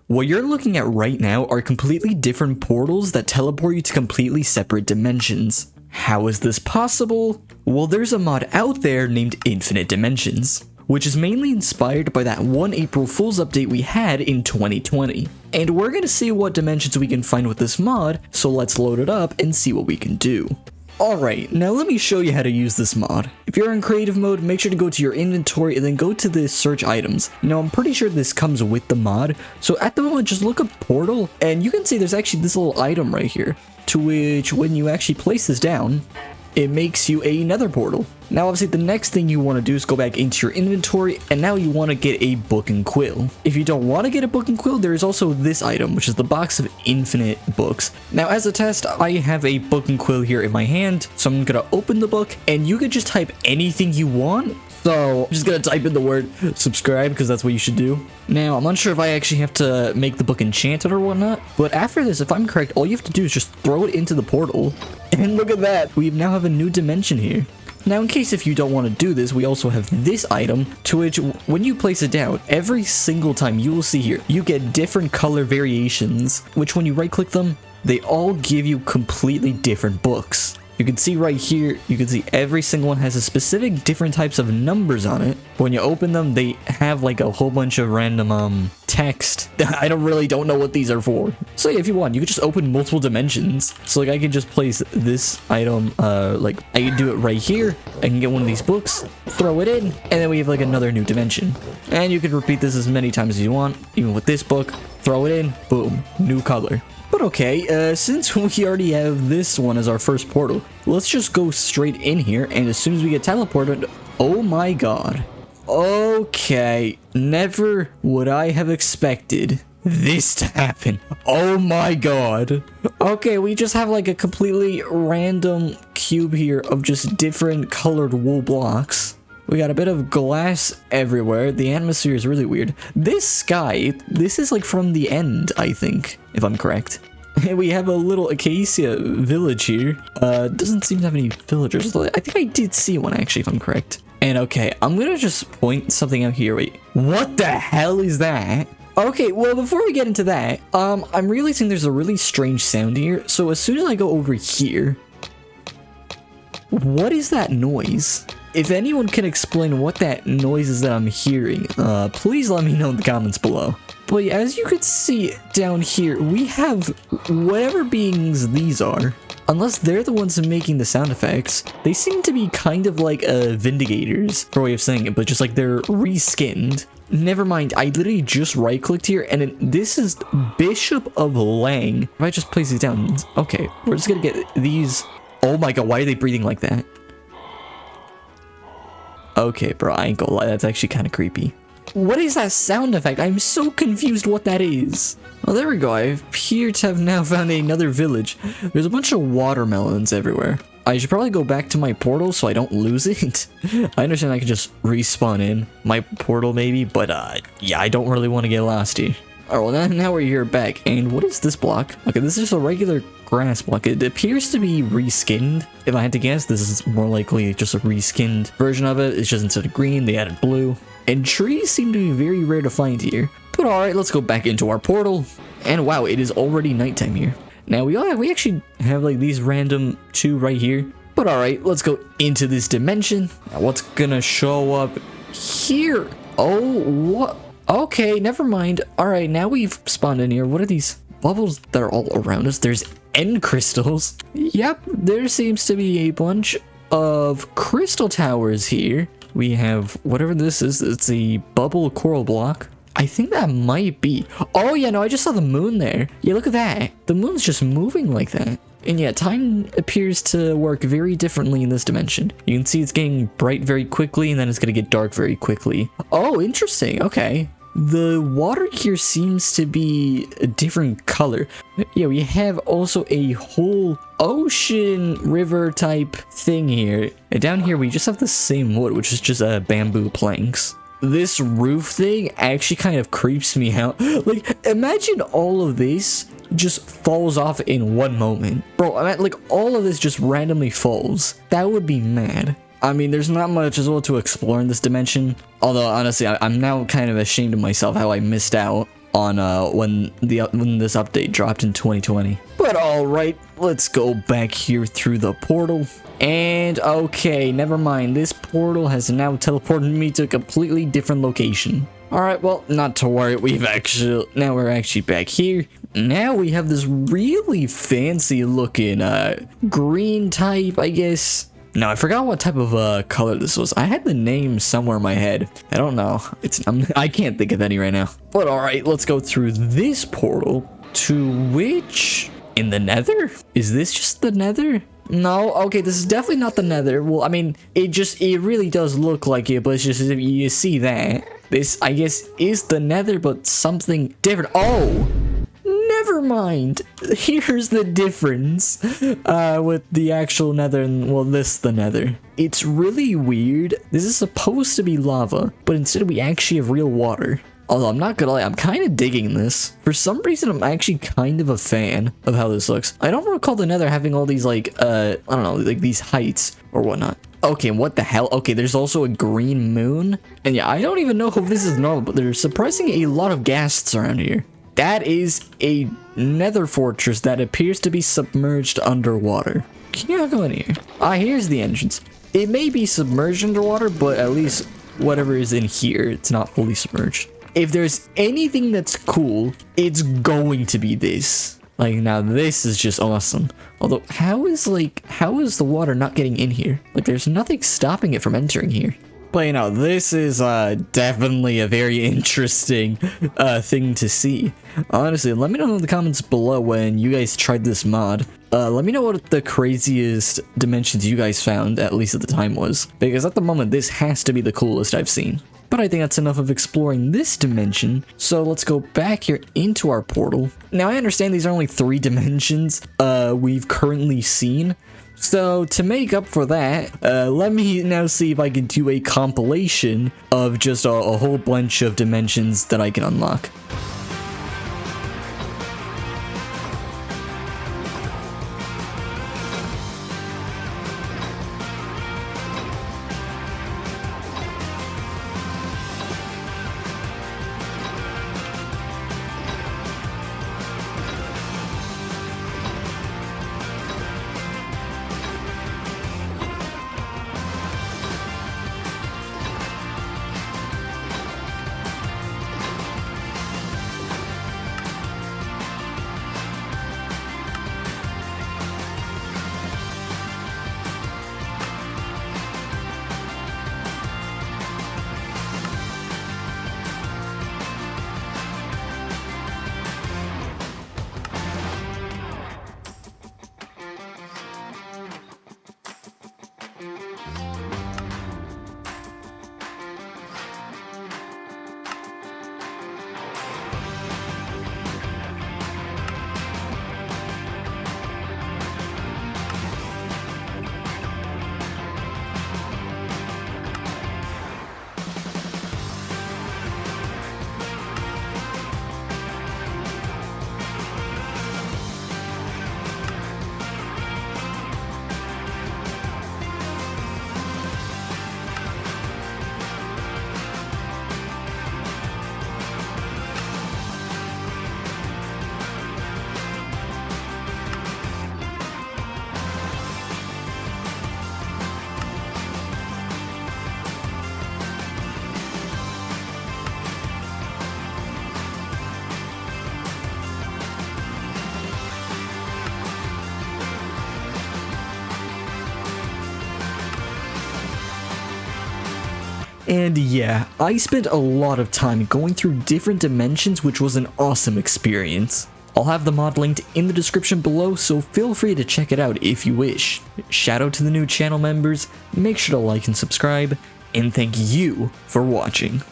What you're looking at right now are completely different portals that teleport you to completely separate dimensions. How is this possible? Well, there's a mod out there named Infinite Dimensions, which is mainly inspired by that one April Fool's update we had in 2020. And we're gonna see what dimensions we can find with this mod, so let's load it up and see what we can do. Alright, now let me show you how to use this mod. If you're in creative mode, make sure to go to your inventory and then go to the search items. Now I'm pretty sure this comes with the mod, so at the moment just look up portal, and you can see there's actually this little item right here, to which when you actually place this down, it makes you a nether portal. Now obviously the next thing you want to do is go back into your inventory, and now you want to get a book and quill. If you don't want to get a book and quill, there is also this item, which is the box of infinite books. Now as a test, I have a book and quill here in my hand, so I'm gonna open the book, and you can just type anything you want. So I'm just gonna type in the word subscribe because that's what you should do. Now I'm unsure if I actually have to make the book enchanted or whatnot, but after this, if I'm correct, all you have to do is just throw it into the portal. And look at that, we now have a new dimension here. Now in case if you don't want to do this, we also have this item, to which when you place it down, every single time you will see here, you get different color variations, which when you right click them, they all give you completely different books. You can see right here, you can see every single one has a specific different types of numbers on it. When you open them, they have like a whole bunch of random text. I don't know what these are for. So yeah, if you want, you could just open multiple dimensions. So like I can just place this item, like I can do it right here. I can get one of these books, throw it in, and then we have like another new dimension. And you can repeat this as many times as you want. Even with this book, throw it in, boom, new color. But okay, since we already have this one as our first portal, let's just go straight in here, and as soon as we get teleported, oh my god. Okay, never would I have expected this to happen. Oh my god. Okay, we just have like a completely random cube here of just different colored wool blocks. We got a bit of glass everywhere. The atmosphere is really weird. This sky, this is like from the end, I think, if I'm correct. And we have a little acacia village here. Doesn't seem to have any villagers. I think I did see one actually, if I'm correct. And okay, I'm gonna just point something out here. Wait, what the hell is that? Okay, well, before we get into that, I'm realizing there's a really strange sound here. So as soon as I go over here, what is that noise? If anyone can explain what that noise is that I'm hearing, please let me know in the comments below. But yeah, as you can see down here, we have whatever beings these are. Unless they're the ones making the sound effects, they seem to be kind of like Vindicators, for a way of saying it, but just like they're reskinned. Never mind, I literally just right-clicked here, and this is Bishop of Lang. If I just place these down, okay, we're just gonna get these. Oh my god, why are they breathing like that? Okay, bro, I ain't gonna lie, that's actually kind of creepy. What is that sound effect? I'm so confused what that is. Well, there we go. I appear to have now found another village. There's a bunch of watermelons everywhere. I should probably go back to my portal so I don't lose it. I understand I can just respawn in my portal maybe, but yeah, I don't really want to get lost here. Alright, well now we're here back, and what is this block? Okay, this is just a regular grass block. It appears to be reskinned. If I had to guess, this is more likely just a reskinned version of it. It's just instead of green, they added blue. And trees seem to be very rare to find here. But alright, let's go back into our portal. And wow, it is already nighttime here. Now we actually have like these random two right here. But alright, let's go into this dimension. Now what's gonna show up here? Oh, what? Okay, never mind. Alright, now we've spawned in here. What are these bubbles that are all around us? There's end crystals. Yep, there seems to be a bunch of crystal towers here. We have whatever this is. It's a bubble coral block. I think that might be. Oh yeah, no, I just saw the moon there. Yeah, look at that. The moon's just moving like that. And yeah, time appears to work very differently in this dimension. You can see it's getting bright very quickly, and then it's gonna get dark very quickly. Oh, interesting. Okay. The water here seems to be a different color. Yeah, we have also a whole ocean river type thing here. And down here, we just have the same wood, which is just bamboo planks. This roof thing actually kind of creeps me out. Like, imagine all of this just falls off in one moment. Bro, I mean, like, all of this just randomly falls. That would be mad. I mean, there's not much as well to explore in this dimension. Although, honestly, I'm now kind of ashamed of myself how I missed out on when this update dropped in 2020. But all right, let's go back here through the portal. And okay, never mind. This portal has now teleported me to a completely different location. All right, well, not to worry. Now we're actually back here. Now we have this really fancy looking green type, I guess. Now, I forgot what type of color this was. I had the name somewhere in my head. I don't know. I can't think of any right now. But all right, let's go through this portal to which... in the nether? Is this just the nether? No, okay, this is definitely not the nether. Well, I mean, it really does look like it, but it's just, you see that. This, I guess, is the nether, but something different. Oh! Never mind. Here's the difference with the actual nether and, well, the nether. It's really weird. This is supposed to be lava, but instead we actually have real water. Although I'm not gonna lie, I'm kind of digging this. For some reason, I'm actually kind of a fan of how this looks. I don't recall the nether having all these, like, I don't know, like these heights or whatnot. Okay, what the hell? Okay, there's also a green moon. And yeah, I don't even know if this is normal, but there's surprisingly a lot of ghasts around here. That is a nether fortress that appears to be submerged underwater. Can you go in here? Ah, here's the entrance. It may be submerged underwater, but at least whatever is in here, it's not fully submerged. If there's anything that's cool, it's going to be this. Like, now this is just awesome. Although, how is the water not getting in here? Like, there's nothing stopping it from entering here. But, you know, this is definitely a very interesting thing to see. Honestly, let me know in the comments below when you guys tried this mod. Let me know what the craziest dimensions you guys found, at least at the time, was. Because at the moment, this has to be the coolest I've seen. But I think that's enough of exploring this dimension, so let's go back here into our portal. Now, I understand these are only 3 dimensions we've currently seen, so to make up for that, let me now see if I can do a compilation of just a whole bunch of dimensions that I can unlock. And yeah, I spent a lot of time going through different dimensions, which was an awesome experience. I'll have the mod linked in the description below, so feel free to check it out if you wish. Shout out to the new channel members, make sure to like and subscribe, and thank you for watching.